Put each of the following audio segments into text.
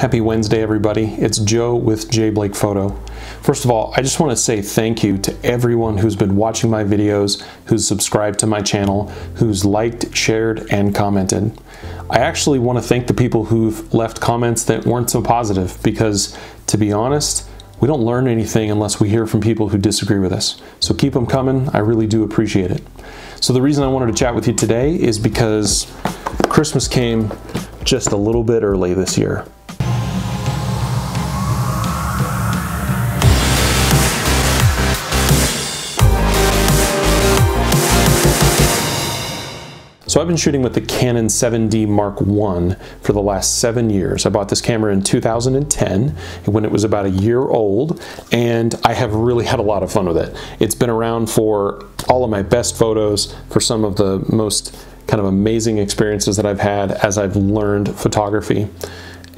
Happy Wednesday, everybody. It's Joe with J Blake Photo. First of all, I just want to say thank you to everyone who's been watching my videos, who's subscribed to my channel, who's liked, shared, and commented. I actually want to thank the people who've left comments that weren't so positive because, to be honest, we don't learn anything unless we hear from people who disagree with us. So keep them coming. I really do appreciate it. So the reason I wanted to chat with you today is because Christmas came just a little bit early this year. So I've been shooting with the Canon 7D Mark I for the last 7 years. I bought this camera in 2010 when it was about a year old, and I have really had a lot of fun with it. It's been around for all of my best photos, for some of the most kind of amazing experiences that I've had as I've learned photography.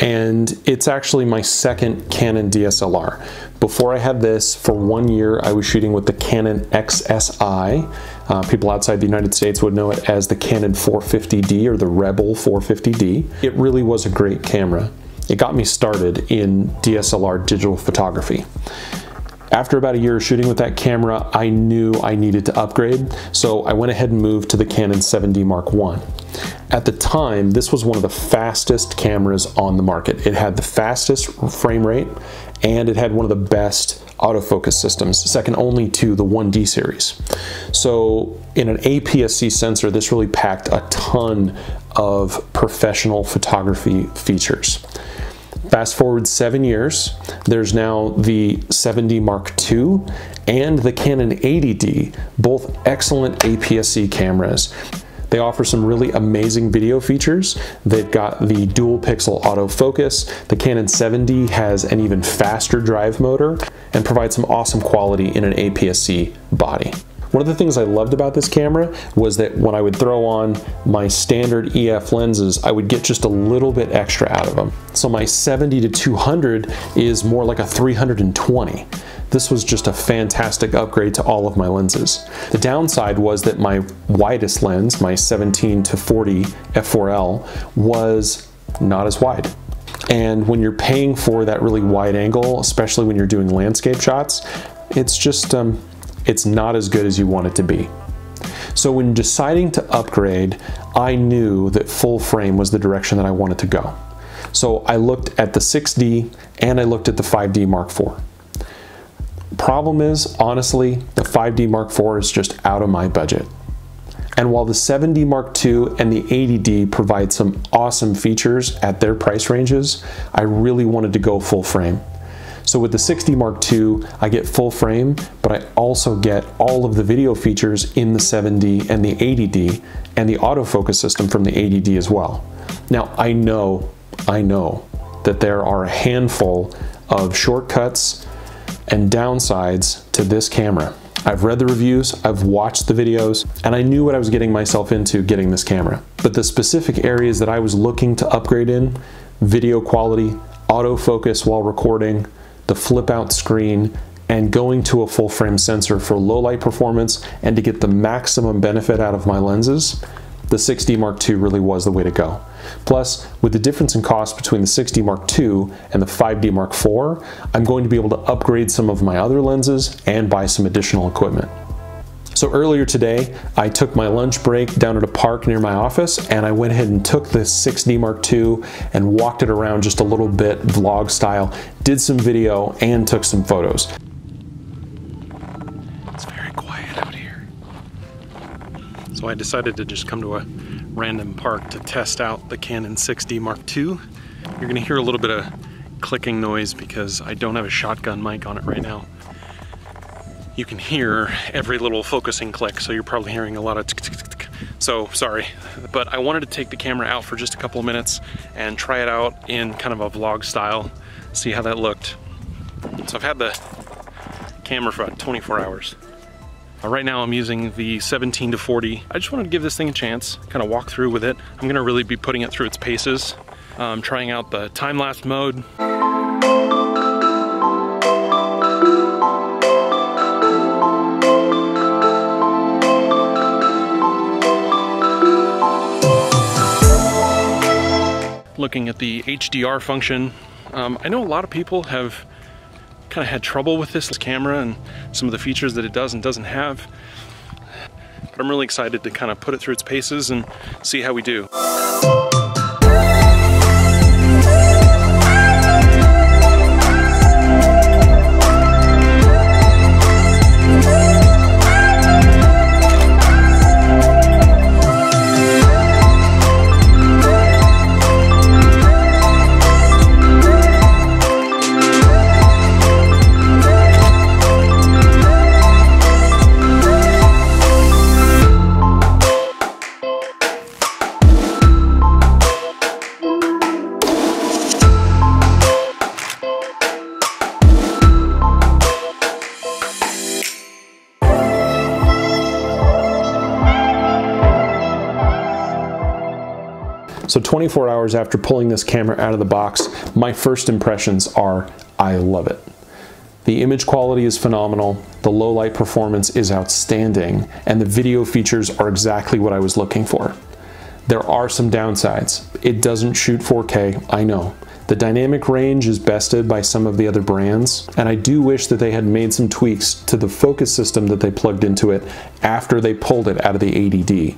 And it's actually my second Canon DSLR. Before I had this, for 1 year, I was shooting with the Canon XSI. People outside the United States would know it as the Canon 450D or the Rebel 450D. It really was a great camera. It got me started in DSLR digital photography. After about a year of shooting with that camera, I knew I needed to upgrade, so I went ahead and moved to the Canon 7D Mark I. At the time, this was one of the fastest cameras on the market. It had the fastest frame rate, and it had one of the best autofocus systems, second only to the 1D series. So in an APS-C sensor, this really packed a ton of professional photography features. Fast forward 7 years, there's now the 7D Mark II and the Canon 80D, both excellent APS-C cameras. They offer some really amazing video features. They've got the dual pixel autofocus. The Canon 7D has an even faster drive motor and provides some awesome quality in an APS-C body. One of the things I loved about this camera was that when I would throw on my standard EF lenses, I would get just a little bit extra out of them. So my 70-200 is more like a 320. This was just a fantastic upgrade to all of my lenses. The downside was that my widest lens, my 17-40 f4L, was not as wide. And when you're paying for that really wide angle, especially when you're doing landscape shots, it's just, it's not as good as you want it to be. So when deciding to upgrade, I knew that full frame was the direction that I wanted to go. So I looked at the 6D and I looked at the 5D Mark IV. Problem is, honestly, the 5D Mark IV is just out of my budget. And while the 7D Mark II and the 80D provide some awesome features at their price ranges, I really wanted to go full frame. So with the 6D Mark II, I get full frame, but I also get all of the video features in the 7D and the 80D, and the autofocus system from the 80D as well. Now, I know that there are a handful of shortcuts and downsides to this camera. I've read the reviews, I've watched the videos, and I knew what I was getting myself into getting this camera. But the specific areas that I was looking to upgrade in, video quality, autofocus while recording, the flip out screen, and going to a full frame sensor for low light performance and to get the maximum benefit out of my lenses, the 6D Mark II really was the way to go. Plus, with the difference in cost between the 6D Mark II and the 5D Mark IV, I'm going to be able to upgrade some of my other lenses and buy some additional equipment. So earlier today, I took my lunch break down at a park near my office, and I went ahead and took the 6D Mark II and walked it around just a little bit, vlog style, did some video, and took some photos. It's very quiet out here. So I decided to just come to a random park to test out the Canon 6D Mark II. You're gonna hear a little bit of clicking noise because I don't have a shotgun mic on it right now. You can hear every little focusing click, so you're probably hearing a lot of tick. So sorry, but I wanted to take the camera out for just a couple of minutes and try it out in kind of a vlog style, see how that looked. So I've had the camera for about 24 hours. Right now I'm using the 17-40. I just wanted to give this thing a chance, kind of walk through with it. I'm gonna really be putting it through its paces. Trying out the time-lapse mode. Looking at the HDR function, I know a lot of people have kind of had trouble with this camera and some of the features that it does and doesn't have. But I'm really excited to kind of put it through its paces and see how we do. So 24 hours after pulling this camera out of the box, my first impressions are, I love it. The image quality is phenomenal, the low light performance is outstanding, and the video features are exactly what I was looking for. There are some downsides. It doesn't shoot 4K, I know. The dynamic range is bested by some of the other brands, and I do wish that they had made some tweaks to the focus system that they plugged into it after they pulled it out of the ADD.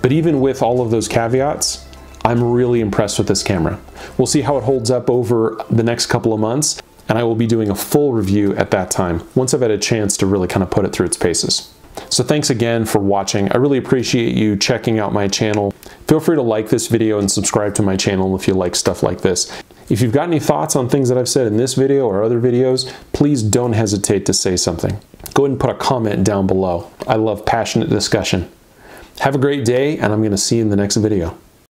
But even with all of those caveats, I'm really impressed with this camera. We'll see how it holds up over the next couple of months, and I will be doing a full review at that time, once I've had a chance to really kind of put it through its paces. So thanks again for watching. I really appreciate you checking out my channel. Feel free to like this video and subscribe to my channel if you like stuff like this. If you've got any thoughts on things that I've said in this video or other videos, please don't hesitate to say something. Go ahead and put a comment down below. I love passionate discussion. Have a great day, and I'm going to see you in the next video.